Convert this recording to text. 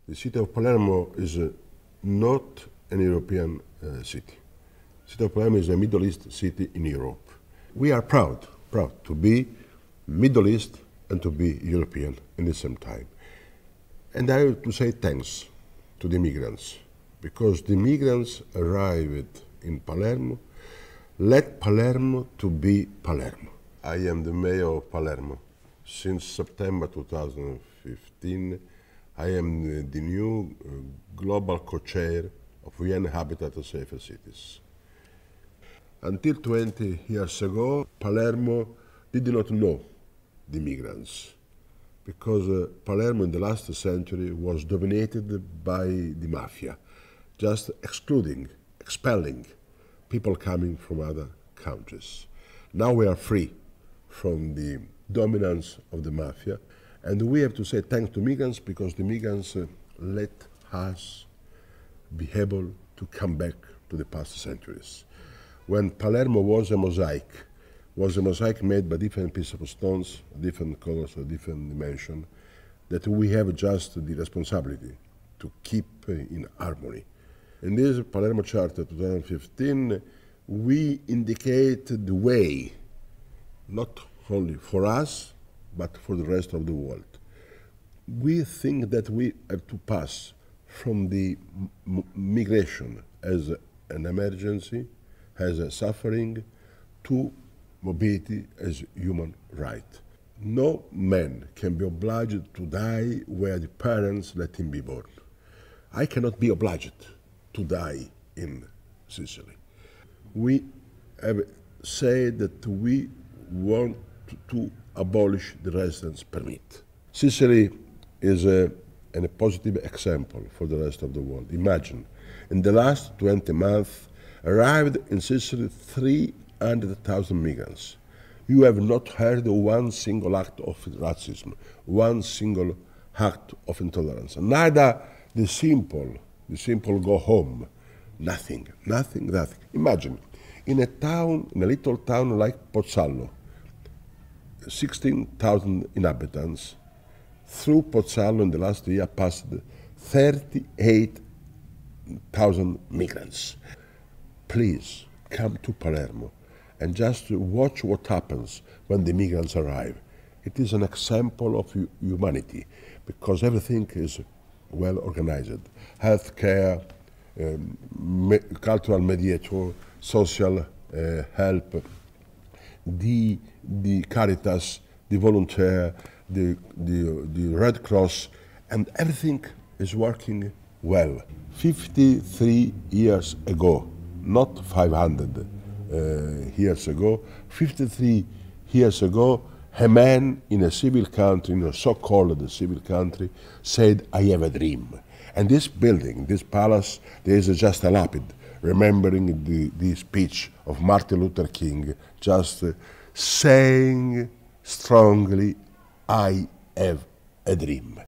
The city of Palermo is not an European city. The city of Palermo is a Middle East city in Europe. We are proud to be Middle East and to be European at the same time. And I have to say thanks to the migrants, because the migrants arrived in Palermo, led Palermo to be Palermo. I am the mayor of Palermo. Since September 2015, I am the new global co-chair of UN Habitat for Safer Cities. Until 20 years ago, Palermo did not know the migrants, because Palermo in the last century was dominated by the mafia, just excluding, expelling people coming from other countries. Now we are free from the dominance of the mafia, and we have to say thanks to migrants, because the migrants let us be able to come back to the past centuries. When Palermo was a mosaic made by different pieces of stones, different colors, or different dimensions, that we have just the responsibility to keep in harmony. In this Palermo Charter 2015, we indicate the way, not only for us, but for the rest of the world. We think that we have to pass from the migration as an emergency, as a suffering, to mobility as human right. No man can be obliged to die where the parents let him be born. I cannot be obliged to die in Sicily. We have said that we want to abolish the residence permit. Sicily is a positive example for the rest of the world. Imagine, in the last 20 months, arrived in Sicily 300,000 migrants. You have not heard one single act of racism, one single act of intolerance. Neither the simple go home. Nothing. Imagine, in a little town like Pozzallo, 16,000 inhabitants, through Pozzallo in the last year passed 38,000 migrants. Please come to Palermo and just watch what happens when the migrants arrive. It is an example of humanity, because everything is well organized. Healthcare, cultural mediator, social help, the Caritas, the volunteer, the Red Cross, and everything is working well. 53 years ago, not 500 years ago, 53 years ago, a man in a civil country, in a so-called civil country, said, "I have a dream." And this building, this palace, there is just a lapid remembering the speech of Martin Luther King, just saying strongly, "I have a dream."